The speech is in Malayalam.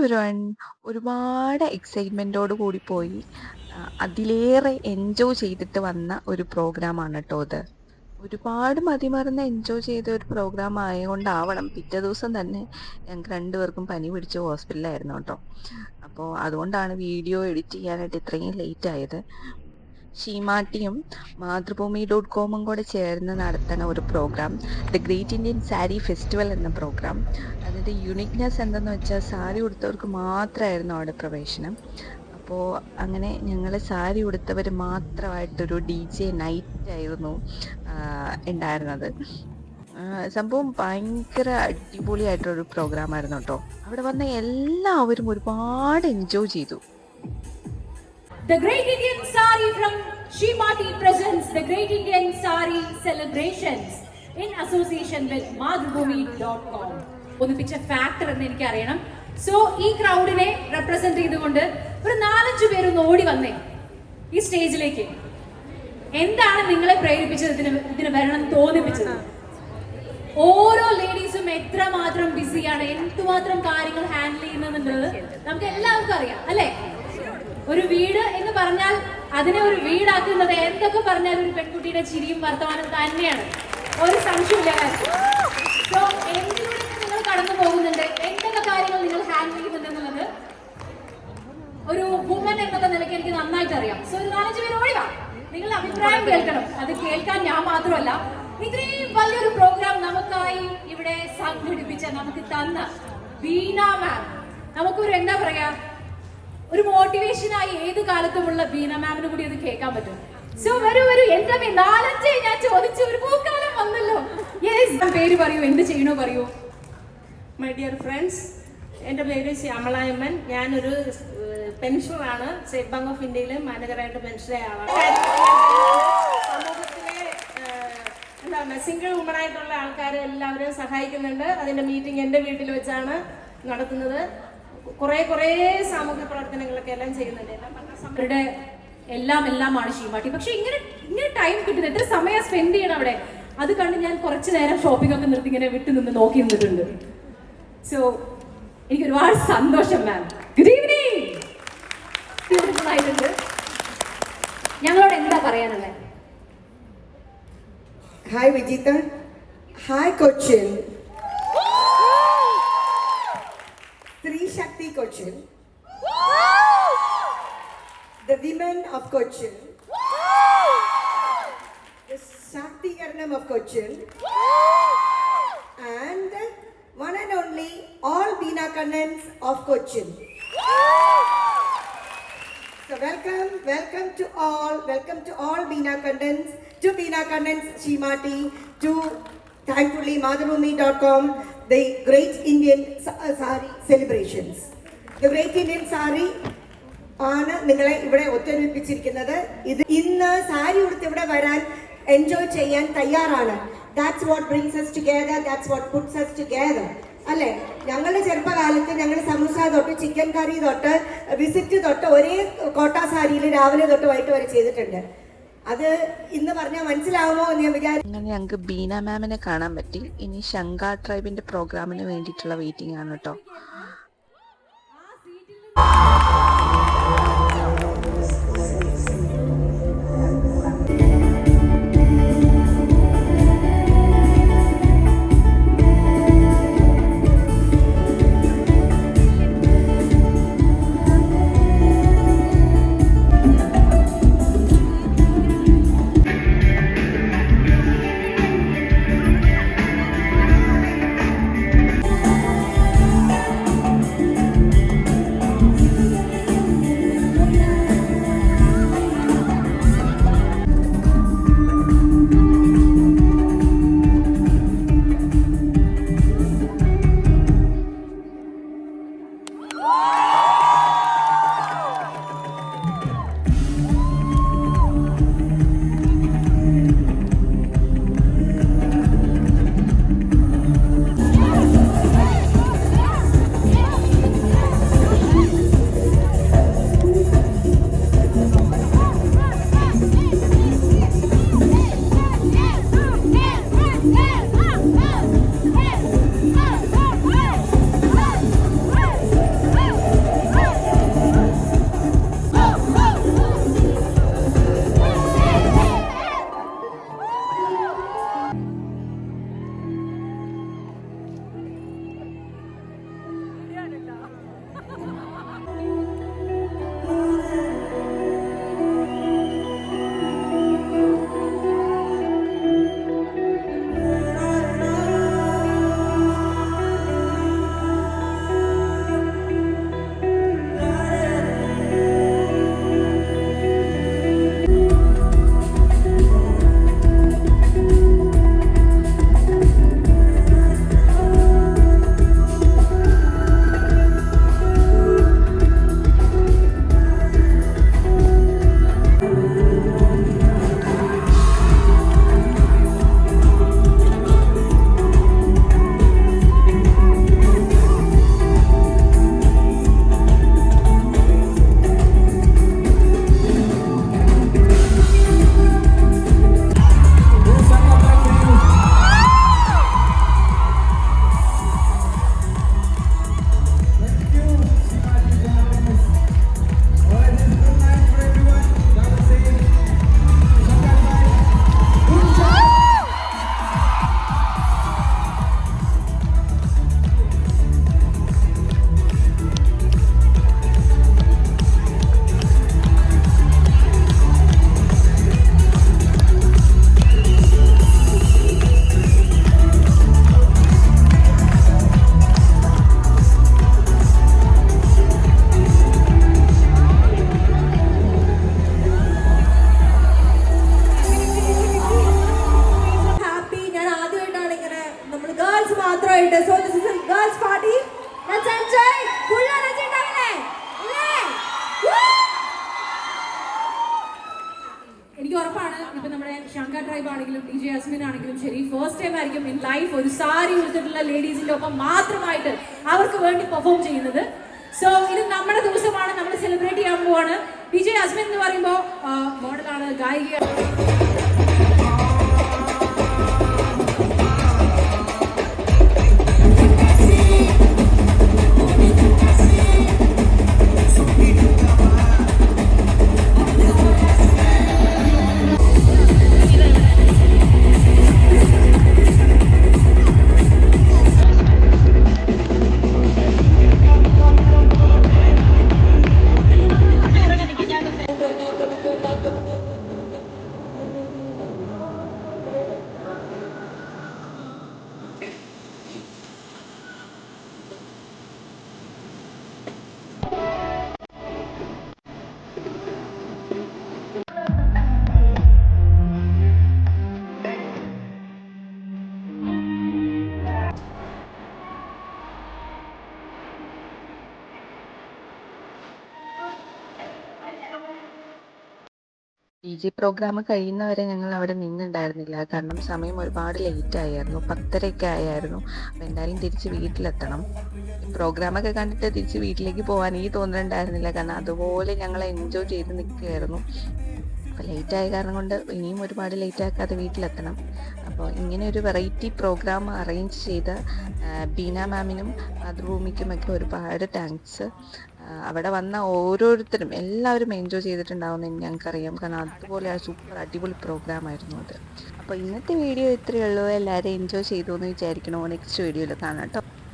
എവരിവൺ ഒരുപാട് എക്സൈറ്റ്മെൻറ്റോട് കൂടി പോയി അതിലേറെ എൻജോയ് ചെയ്തിട്ട് വന്ന ഒരു പ്രോഗ്രാമാണ് കേട്ടോ ഇത്. ഒരുപാട് മതിമറന്ന് എൻജോയ് ചെയ്ത ഒരു പ്രോഗ്രാം ആയതുകൊണ്ടാവണം പിറ്റേ ദിവസം തന്നെ ഞങ്ങൾക്ക് രണ്ടുപേർക്കും പനി പിടിച്ച് ഹോസ്പിറ്റലിലായിരുന്നു കേട്ടോ. അപ്പോൾ അതുകൊണ്ടാണ് വീഡിയോ എഡിറ്റ് ചെയ്യാനായിട്ട് ഇത്രയും ലേറ്റ് ആയത്. ഷീമാട്ടിയും മാതൃഭൂമി.കോമും കൂടെ ചേർന്ന് നടത്തുന്ന ഒരു program, the great Indian sari festival എന്ന പ്രോഗ്രാം. അതിൻ്റെ യുണീക്നെസ് എന്തെന്ന് വെച്ചാൽ സാരി ഉടുത്തവർക്ക് മാത്രമായിരുന്നു അവിടെ പ്രവേശനം. അപ്പോൾ അങ്ങനെ ഞങ്ങൾ സാരി ഉടുത്തവർ മാത്രമായിട്ടൊരു DJ നൈറ്റായിരുന്നു ഉണ്ടായിരുന്നത്. സംഭവം ഭയങ്കര അടിപൊളിയായിട്ടൊരു പ്രോഗ്രാമായിരുന്നു കേട്ടോ. അവിടെ വന്ന എല്ലാവരും ഒരുപാട് എൻജോയ് ചെയ്തു. The Great Indian Sari from Shrimati presents the Great Indian Sari celebrations in association with madhubhumi.com. ഒന്ന് പിക്ചർ ഫാക്ടർ എന്ന് എനിക്ക് അറിയണം. സോ ഈ ക്രൗഡിനെ റെപ്രസെന്റ് ചെയ്തുകൊണ്ട് ഒരു 4-5 പേരൊന്ന് ഓടി വന്നേ ഈ സ്റ്റേജിലേക്ക്. എന്താണ് നിങ്ങളെ പ്രേരിപ്പിച്ചത് ഇതിന് വരണം തോന്നിപ്പിച്ചത്? ഓരോ ലേഡീസും എത്രമാത്രം ബിസിയാണ്, എന്തുമാത്രം കാര്യങ്ങൾ ഹാൻഡിൽ ചെയ്യുന്നുള്ളത് നമുക്ക് എല്ലാവർക്കും അറിയാം അല്ലേ? ഒരു വീട് എന്ന് പറഞ്ഞാൽ അതിനെ ഒരു വീടാക്കുന്നത് എന്തൊക്കെ പറഞ്ഞാൽ ഒരു പെൺകുട്ടിയുടെ ചിരിയും വർത്തമാനം തന്നെയാണ്, ഒരു സംശയമില്ല. സോ എന്തിലൂടെ നിങ്ങൾ കടന്നു പോകുന്നുണ്ട്, എന്തൊക്കെ കാര്യങ്ങൾ നിങ്ങൾ ഹാൻഡിൽ ചെയ്യുന്നുണ്ട് എന്നുള്ളത് ഒരു വുമൻ എന്നുള്ള നിലയ്ക്ക് എനിക്ക് നന്നായിട്ട് അറിയാം. സോ ഒരു 4-5 പേര് ഓടിവാ, നിങ്ങളുടെ അഭിപ്രായം കേൾക്കണം. അത് കേൾക്കാൻ ഞാൻ മാത്രമല്ല, ഇത്രയും വലിയൊരു പ്രോഗ്രാം നമുക്കായി ഇവിടെ സംഘടിപ്പിച്ച നമുക്ക് തന്ന ബീന മാം, നമുക്കൊരു എന്താ പറയാ, ഒരു മോട്ടിവേഷനായി ഏത് കാലത്തുമുള്ള ബീന മാമിന് കൂടി അത് കേൾക്കാൻ പറ്റും. സോ വരൂ എന്താ 4-5 ഞാൻ ചോദിച്ചു, ഒരു പൂക്കാലം വന്നല്ലോ. പേര് പറയൂ, എന്ത് ചെയ്യണോ പറയൂ. മൈ ഡിയർ ഫ്രണ്ട്സ്, എൻ്റെ പേര് ശ്യാമളായമ്മൻ. ഞാനൊരു പെൻഷനറാണ്. സ്റ്റേറ്റ് ബാങ്ക് ഓഫ് ഇന്ത്യയിൽ മാനേജറായിട്ട് പെൻഷനായ ആളാണ്. സമൂഹത്തിലെ എന്താണ് സിംഗിൾ വുമണായിട്ടുള്ള ആൾക്കാർ എല്ലാവരും സഹായിക്കുന്നുണ്ട്. അതിൻ്റെ മീറ്റിംഗ് എൻ്റെ വീട്ടിൽ വെച്ചാണ് നടത്തുന്നത്. കുറേ സാമൂഹ്യ പ്രവർത്തനങ്ങളൊക്കെ എല്ലാം ചെയ്യുന്നുണ്ട്. അവരുടെ എല്ലാമാണ് ഷീമാട്ടി. പക്ഷെ ഇങ്ങനെ ടൈം കിട്ടുന്നത്, എത്ര സമയം സ്പെൻഡ് ചെയ്യണം അവിടെ, അത് കണ്ട് ഞാൻ കുറച്ചു നേരം ഷോപ്പിംഗ് ഒക്കെ നിർത്തി ഇങ്ങനെ വിട്ടു നിന്ന് നോക്കി നിന്നിട്ടുണ്ട്. സോ എനിക്ക് ഒരുപാട് സന്തോഷം മാം. Good evening. ബ്യൂട്ടിഫുൾ ആയിട്ടുണ്ട്. ഞങ്ങളോട് എന്താ പറയാനുള്ളത്? Hi Vijitha, hi Cochin, Sri Shakti Cochin, the women of Cochin, the Shakti Karnam of Cochin, and one and only all Beena Kannans of Cochin. So welcome to all Beena Kannans, to Beena Kannans Shrimati, to thankfully madhubhumi.com, the Great Indian Sari celebrations. The Great Indian Sari ആണ് നിങ്ങളെ ഇവിടെ ഒത്തൊരുമിപ്പിച്ചിരിക്കുന്നത്. ഇത് ഇന്ന് സാരി ഉടുത്ത് ഇവിടെ വരാൻ എൻജോയ് ചെയ്യാൻ തയ്യാറാണ്. That's what brings us together, that's what puts us together. അല്ലേ? ഞങ്ങളുടെ ചെറുപ്പകാലത്ത് ഞങ്ങൾ സമൂസ തൊട്ട് ചിക്കൻ കറി തൊട്ട് വിസിറ്റ് തൊട്ട് ഒരേ കോട്ടാ സാരിയിൽ രാവിലെ തൊട്ട് വൈകിട്ട് വരെ ചെയ്തിട്ടുണ്ട്. അത് ഇന്ന് പറഞ്ഞാൽ മനസ്സിലാവുമോ എന്ന് ഞാൻ വിചാരിച്ചു. അങ്ങനെ ഞങ്ങൾക്ക് ബീന മാമിനെ കാണാൻ പറ്റി. ഇനി ശങ്ക ട്രൈബിൻ്റെ പ്രോഗ്രാമിന് വേണ്ടിയിട്ടുള്ള വെയിറ്റിംഗ് ആണ് കേട്ടോ. ഇപ്പൊ നമ്മുടെ ശങ്ക ട്രൈബ് ആണെങ്കിലും DJ അസ്മിൻ ആണെങ്കിലും ശരി, ഫസ്റ്റ് ടൈം ആയിരിക്കും ഇൻ ലൈഫ് ഒരു സാരി ഉടുത്തിട്ടുള്ള ലേഡീസിന്റെ ഒപ്പം മാത്രമായിട്ട് അവർക്ക് വേണ്ടി പെർഫോം ചെയ്യുന്നത്. സോ ഇത് നമ്മുടെ ദിവസമാണ്, നമ്മൾ സെലിബ്രേറ്റ് ചെയ്യാൻ പോവാണ്. DJ അസ്മിൻ എന്ന് പറയുമ്പോൾ മോഡലാണ്, ഗായികയാണ്. DJ പ്രോഗ്രാം കഴിയുന്നവരെ ഞങ്ങൾ അവിടെ നിന്നുണ്ടായിരുന്നില്ല. കാരണം സമയം ഒരുപാട് ലേറ്റ് ആയിരുന്നു, 10:30 ആയിരുന്നു. അപ്പം എന്തായാലും തിരിച്ച് വീട്ടിലെത്തണം. പ്രോഗ്രാമൊക്കെ കണ്ടിട്ട് തിരിച്ച് വീട്ടിലേക്ക് പോകാൻ തോന്നുന്നുണ്ടായിരുന്നില്ല. കാരണം അതുപോലെ ഞങ്ങൾ എൻജോയ് ചെയ്ത് നിൽക്കുകയായിരുന്നു. അപ്പോൾ ലേറ്റ് ആയ കാരണം കൊണ്ട് ഇനിയും ഒരുപാട് ലേറ്റ് ആക്കാതെ വീട്ടിലെത്തണം. അപ്പോൾ ഇങ്ങനെ ഒരു വെറൈറ്റി പ്രോഗ്രാം അറേഞ്ച് ചെയ്ത ബീന മാമിനും മാതൃഭൂമിക്കുമൊക്കെ ഒരുപാട് താങ്ക്സ്. അവിടെ വന്ന ഓരോരുത്തരും എല്ലാവരും എൻജോയ് ചെയ്തിട്ടുണ്ടാവുമെന്ന് ഞങ്ങൾക്കറിയാം. കാരണം അതുപോലെ സൂപ്പർ അടിപൊളി പ്രോഗ്രാം ആയിരുന്നു അത്. അപ്പോൾ ഇന്നത്തെ വീഡിയോ ഇത്രയേ ഉള്ളൂ. എല്ലാവരും എൻജോയ് ചെയ്തു എന്ന് വിചാരിക്കണോ. നെക്സ്റ്റ് വീഡിയോയിൽ കാണാം കേട്ടോ.